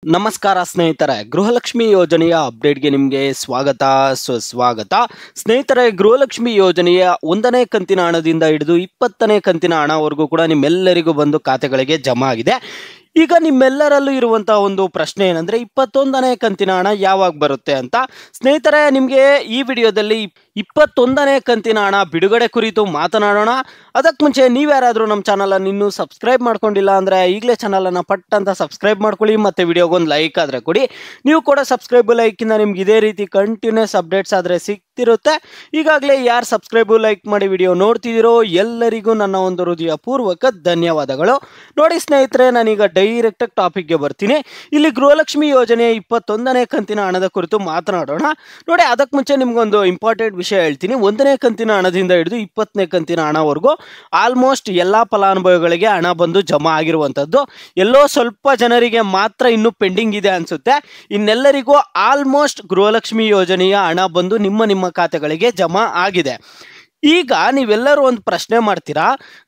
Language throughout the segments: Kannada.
ನಮಸ್ಕಾರ ಸ್ನೇಹಿತರೆ, ಗೃಹಲಕ್ಷ್ಮಿ ಯೋಜನೆಯ ಅಪ್ಡೇಟ್ಗೆ ನಿಮಗೆ ಸ್ವಾಗತ ಸುಸ್ವಾಗತ. ಸ್ನೇಹಿತರೆ, ಗೃಹಲಕ್ಷ್ಮಿ ಯೋಜನೆಯ 1ನೇ ಕಂತಿನ ಹಣದಿಂದ ಹಿಡಿದು 20ನೇ ಕಂತಿನ ಹಣವರೆಗೂ ಕೂಡ ನಿಮ್ಮೆಲ್ಲರಿಗೂ ಬಂದು ಖಾತೆಗಳಿಗೆ ಜಮಾ ಆಗಿದೆ. ಈಗ ನಿಮ್ಮೆಲ್ಲರಲ್ಲೂ ಇರುವಂತಹ ಒಂದು ಪ್ರಶ್ನೆ ಏನಂದ್ರೆ 21ನೇ ಕಂತಿನ ಹಣ ಯಾವಾಗ ಬರುತ್ತೆ ಅಂತ. ಸ್ನೇಹಿತರೆ, ನಿಮಗೆ ಈ ವಿಡಿಯೋದಲ್ಲಿ 21ನೇ ಕಂತಿನ ಹಣ ಬಿಡುಗಡೆ ಕುರಿತು ಮಾತನಾಡೋಣ. ಅದಕ್ಕೆ ಮುಂಚೆ ನೀವ್ಯಾರಾದರೂ ನಮ್ಮ ಚಾನಲನ್ನು ಇನ್ನೂ ಸಬ್ಸ್ಕ್ರೈಬ್ ಮಾಡ್ಕೊಂಡಿಲ್ಲ ಅಂದರೆ ಈಗಲೇ ಚಾನಲನ್ನು ಪಟ್ ಅಂತ ಸಬ್ಸ್ಕ್ರೈಬ್ ಮಾಡ್ಕೊಳ್ಳಿ, ಮತ್ತು ವಿಡಿಯೋಗೊಂದು ಲೈಕ್ ಆದರೆ ಕೊಡಿ. ನೀವು ಕೂಡ ಸಬ್ಸ್ಕ್ರೈಬ್ ಲೈಕಿಂದ ನಿಮ್ಗೆ ಇದೇ ರೀತಿ ಕಂಟಿನ್ಯೂಸ್ ಅಪ್ಡೇಟ್ಸ್ ಆದರೆ ಸಿಗ್ತಿರುತ್ತೆ. ಈಗಾಗಲೇ ಯಾರು ಸಬ್ಸ್ಕ್ರೈಬು ಲೈಕ್ ಮಾಡಿ ವಿಡಿಯೋ ನೋಡ್ತಿದ್ದೀರೋ ಎಲ್ಲರಿಗೂ ನನ್ನ ಒಂದು ಹೃದಯಪೂರ್ವಕ ಧನ್ಯವಾದಗಳು. ನೋಡಿ ಸ್ನೇಹಿತರೆ, ನಾನೀಗ ಡೈರೆಕ್ಟಾಗಿ ಟಾಪಿಕ್ಗೆ ಬರ್ತೀನಿ. ಇಲ್ಲಿ ಗೃಹಲಕ್ಷ್ಮಿ ಯೋಜನೆಯ 21ನೇ ಕಂತಿನ ಹಣದ ಕುರಿತು ಮಾತನಾಡೋಣ. ನೋಡಿ, ಅದಕ್ಕೆ ಮುಂಚೆ ನಿಮ್ಗೊಂದು ಇಂಪಾರ್ಟೆಂಟ್ ವಿಷಯ ಹೇಳ್ತೀನಿ. 1ನೇ ಕಂತಿನ ಹಣದಿಂದ ಹಿಡಿದು 20ನೇ ಕಂತಿನ ಹಣವರೆಗೂ ಆಲ್ಮೋಸ್ಟ್ ಎಲ್ಲ ಫಲಾನುಭವಿಗಳಿಗೆ ಹಣ ಬಂದು ಜಮಾ ಆಗಿರುವಂಥದ್ದು. ಎಲ್ಲೋ ಸ್ವಲ್ಪ ಜನರಿಗೆ ಮಾತ್ರ ಇನ್ನೂ ಪೆಂಡಿಂಗ್ ಇದೆ ಅನಿಸುತ್ತೆ. ಇನ್ನೆಲ್ಲರಿಗೂ ಆಲ್ಮೋಸ್ಟ್ ಗೃಹಲಕ್ಷ್ಮಿ ಯೋಜನೆಯ ಹಣ ಬಂದು ನಿಮ್ಮ ಖಾತೆಗಳಿಗೆ ಜಮಾ ಆಗಿದೆ. ಈಗ ನೀವೆಲ್ಲರೂ ಒಂದು ಪ್ರಶ್ನೆ ಮಾಡ್ತೀರಾ,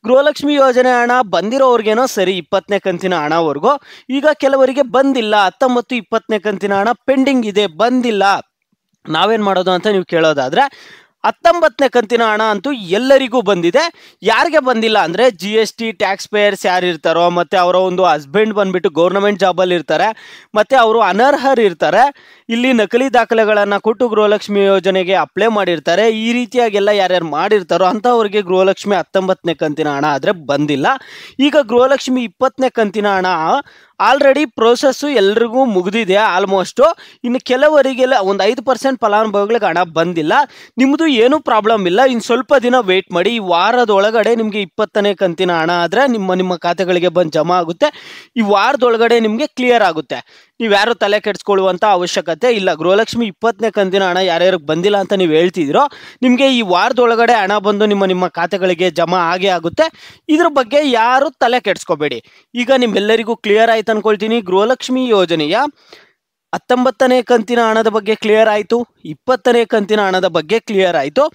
ಗೃಹಲಕ್ಷ್ಮಿ ಯೋಜನೆ ಹಣ ಬಂದಿರೋರ್ಗೇನೋ ಸರಿ 20ನೇ ಕಂತಿನ ಹಣವರೆಗೂ, ಈಗ ಕೆಲವರಿಗೆ ಬಂದಿಲ್ಲ, 19, 20ನೇ ಕಂತಿನ ಹಣ ಪೆಂಡಿಂಗ್ ಇದೆ, ಬಂದಿಲ್ಲ, ನಾವೇನು ಮಾಡೋದು ಅಂತ ನೀವು ಕೇಳೋದಾದರೆ 19ನೇ ಕಂತಿನ ಹಣ ಅಂತೂ ಎಲ್ಲರಿಗೂ ಬಂದಿದೆ. ಯಾರಿಗೆ ಬಂದಿಲ್ಲ ಅಂದರೆ GST ಟ್ಯಾಕ್ಸ್ ಪೇಯರ್ಸ್ ಯಾರು ಇರ್ತಾರೋ, ಮತ್ತು ಅವರ ಒಂದು ಹಸ್ಬೆಂಡ್ ಬಂದುಬಿಟ್ಟು ಗೌರ್ನಮೆಂಟ್ ಜಾಬಲ್ಲಿ ಇರ್ತಾರೆ, ಮತ್ತು ಅವರು ಅನರ್ಹರು ಇರ್ತಾರೆ, ಇಲ್ಲಿ ನಕಲಿ ದಾಖಲೆಗಳನ್ನು ಕೊಟ್ಟು ಗೃಹಲಕ್ಷ್ಮಿ ಯೋಜನೆಗೆ ಅಪ್ಲೈ ಮಾಡಿರ್ತಾರೆ, ಈ ರೀತಿಯಾಗೆಲ್ಲ ಯಾರ್ಯಾರು ಮಾಡಿರ್ತಾರೋ ಅಂಥವ್ರಿಗೆ ಗೃಹಲಕ್ಷ್ಮಿ 19ನೇ ಕಂತಿನ ಹಣ ಆದರೆ ಬಂದಿಲ್ಲ. ಈಗ ಗೃಹಲಕ್ಷ್ಮಿ 20ನೇ ಕಂತಿನ ಹಣ ಆಲ್ರೆಡಿ ಪ್ರೋಸೆಸ್ಸು ಎಲ್ರಿಗೂ ಮುಗಿದಿದೆ ಆಲ್ಮೋಸ್ಟು. ಇನ್ನು ಕೆಲವರಿಗೆಲ್ಲ ಒಂದು 5% ಫಲಾನುಭವಿಗಳಿಗೆ ಹಣ ಬಂದಿಲ್ಲ. ನಿಮ್ಮದು ಏನೂ ಪ್ರಾಬ್ಲಮ್ ಇಲ್ಲ, ಇನ್ನು ಸ್ವಲ್ಪ ದಿನ ವೆಯ್ಟ್ ಮಾಡಿ. ಈ ವಾರದೊಳಗಡೆ ನಿಮಗೆ 20ನೇ ಕಂತಿನ ಹಣ ಆದರೆ ನಿಮ್ಮ ಖಾತೆಗಳಿಗೆ ಬಂದು ಜಮಾ ಆಗುತ್ತೆ. ಈ ವಾರದೊಳಗಡೆ ನಿಮಗೆ ಕ್ಲಿಯರ್ ಆಗುತ್ತೆ. ನೀವ್ಯಾರು ತಲೆ ಕೆಡಿಸ್ಕೊಳ್ಳುವಂಥ ಅವಶ್ಯಕತೆ ಇಲ್ಲ. ಗೃಹಲಕ್ಷ್ಮಿ 20ನೇ ಕಂತಿನ ಹಣ ಯಾರ್ಯಾರಿಗೆ ಬಂದಿಲ್ಲ ಅಂತ ನೀವು ಹೇಳ್ತಿದ್ದೀರೋ, ನಿಮಗೆ ಈ ವಾರದೊಳಗಡೆ ಹಣ ಬಂದು ನಿಮ್ಮ ಖಾತೆಗಳಿಗೆ ಜಮಾ ಆಗೇ ಆಗುತ್ತೆ. ಇದ್ರ ಬಗ್ಗೆ ಯಾರು ತಲೆ ಕೆಡಿಸ್ಕೋಬೇಡಿ. ಈಗ ನಿಮ್ಮೆಲ್ಲರಿಗೂ ಕ್ಲಿಯರ್ ಆಯ್ತು ಅನ್ಕೊಳ್ತೀನಿ. ಗೃಹಲಕ್ಷ್ಮಿ ಯೋಜನೆಯ 19ನೇ ಕಂತಿನ ಹಣದ ಬಗ್ಗೆ ಕ್ಲಿಯರ್ ಆಯಿತು, 20ನೇ ಕಂತಿನ ಹಣದ ಬಗ್ಗೆ ಕ್ಲಿಯರ್ ಆಯಿತು.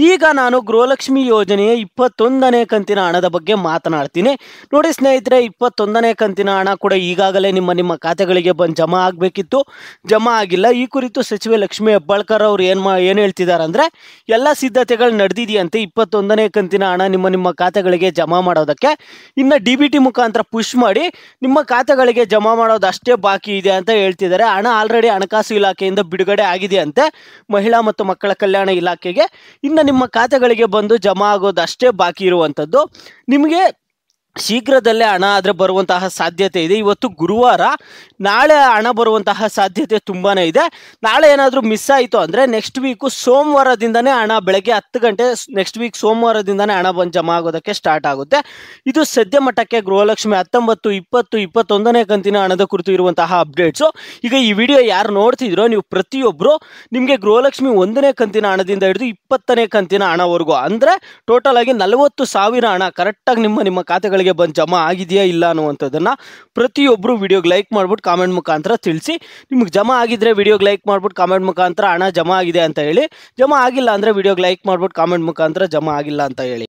ಈಗ ನಾನು ಗೃಹಲಕ್ಷ್ಮಿ ಯೋಜನೆಯ 21ನೇ ಕಂತಿನ ಹಣದ ಬಗ್ಗೆ ಮಾತನಾಡ್ತೀನಿ. ನೋಡಿ ಸ್ನೇಹಿತರೆ, 21ನೇ ಕಂತಿನ ಹಣ ಕೂಡ ಈಗಾಗಲೇ ನಿಮ್ಮ ಖಾತೆಗಳಿಗೆ ಬಂದು ಜಮಾ ಆಗಬೇಕಿತ್ತು, ಜಮಾ ಆಗಿಲ್ಲ. ಈ ಕುರಿತು ಸಚಿವೆ ಲಕ್ಷ್ಮೀ ಹೆಬ್ಬಾಳ್ಕರ್ ಅವರು ಏನು ಹೇಳ್ತಿದ್ದಾರೆ ಅಂದರೆ, ಎಲ್ಲ ಸಿದ್ಧತೆಗಳು ನಡೆದಿದೆಯಂತೆ 21ನೇ ಕಂತಿನ ಹಣ ನಿಮ್ಮ ಖಾತೆಗಳಿಗೆ ಜಮಾ ಮಾಡೋದಕ್ಕೆ. ಇನ್ನು DBT ಮುಖಾಂತರ ಪುಷ್ ಮಾಡಿ ನಿಮ್ಮ ಖಾತೆಗಳಿಗೆ ಜಮಾ ಮಾಡೋದು ಅಷ್ಟೇ ಬಾಕಿ ಇದೆ ಅಂತ ಹೇಳ್ತಿದ್ದಾರೆ. ಹಣ ಆಲ್ರೆಡಿ ಹಣಕಾಸು ಇಲಾಖೆಯಿಂದ ಬಿಡುಗಡೆ ಆಗಿದೆ ಅಂತೆ, ಮಹಿಳಾ ಮತ್ತು ಮಕ್ಕಳ ಕಲ್ಯಾಣ ಇಲಾಖೆಗೆ. ಇನ್ನು ನಿಮ್ಮ ಖಾತೆಗಳಿಗೆ ಬಂದು ಜಮಾ ಆಗೋದು ಅಷ್ಟೇ ಬಾಕಿ ಇರುವಂಥದ್ದು. ನಿಮಗೆ ಶೀಘ್ರದಲ್ಲೇ ಹಣ ಆದರೆ ಬರುವಂತಹ ಸಾಧ್ಯತೆ ಇದೆ. ಇವತ್ತು ಗುರುವಾರ, ನಾಳೆ ಹಣ ಬರುವಂತಹ ಸಾಧ್ಯತೆ ತುಂಬಾ ಇದೆ. ನಾಳೆ ಏನಾದರೂ ಮಿಸ್ ಆಯಿತು ಅಂದರೆ ನೆಕ್ಸ್ಟ್ ವೀಕು ಸೋಮವಾರದಿಂದನೇ ಹಣ ಬೆಳಗ್ಗೆ 10 ಗಂಟೆ ನೆಕ್ಸ್ಟ್ ವೀಕ್ ಸೋಮವಾರದಿಂದನೇ ಹಣ ಬಂದು ಜಮಾ ಆಗೋದಕ್ಕೆ ಸ್ಟಾರ್ಟ್ ಆಗುತ್ತೆ. ಇದು ಸದ್ಯ ಮಟ್ಟಕ್ಕೆ ಗೃಹಲಕ್ಷ್ಮಿ 19, 20, 21ನೇ ಕಂತಿನ ಹಣದ ಕುರಿತು ಇರುವಂತಹ ಅಪ್ಡೇಟ್ಸು. ಈಗ ಈ ವಿಡಿಯೋ ಯಾರು ನೋಡ್ತಿದ್ರೋ ನೀವು ಪ್ರತಿಯೊಬ್ಬರು ನಿಮಗೆ ಗೃಹಲಕ್ಷ್ಮಿ 1ನೇ ಕಂತಿನ ಹಣದಿಂದ ಹಿಡಿದು 20ನೇ ಕಂತಿನ ಹಣವರೆಗೂ ಅಂದರೆ ಟೋಟಲ್ ಆಗಿ 40,000 ಹಣ ಕರೆಕ್ಟಾಗಿ ನಿಮ್ಮ ಖಾತೆಗಳಿಗೆ ಬಂದು ಜಮಾ ಆಗಿದೆಯಾ ಇಲ್ಲ ಅನ್ನುವಂಥದ್ದನ್ನು ಪ್ರತಿಯೊಬ್ಬರು ವಿಡಿಯೋಗೆ ಲೈಕ್ ಮಾಡ್ಬಿಟ್ಟು ಕಾಮೆಂಟ್ ಮುಖಾಂತರ ತಿಳಿಸಿ. ನಿಮಗೆ ಜಮಾ ಆಗಿದ್ರೆ ವಿಡಿಯೋಗೆ ಲೈಕ್ ಮಾಡ್ಬಿಟ್ಟು ಕಾಮೆಂಟ್ ಮುಖಾಂತರ ಹಣ ಜಮಾ ಆಗಿದೆ ಅಂತ ಹೇಳಿ, ಜಮಾ ಆಗಿಲ್ಲ ಅಂದರೆ ವಿಡಿಯೋಗೆ ಲೈಕ್ ಮಾಡ್ಬಿಟ್ಟು ಕಾಮೆಂಟ್ ಮುಖಾಂತರ ಜಮಾ ಆಗಿಲ್ಲ ಅಂತ ಹೇಳಿ.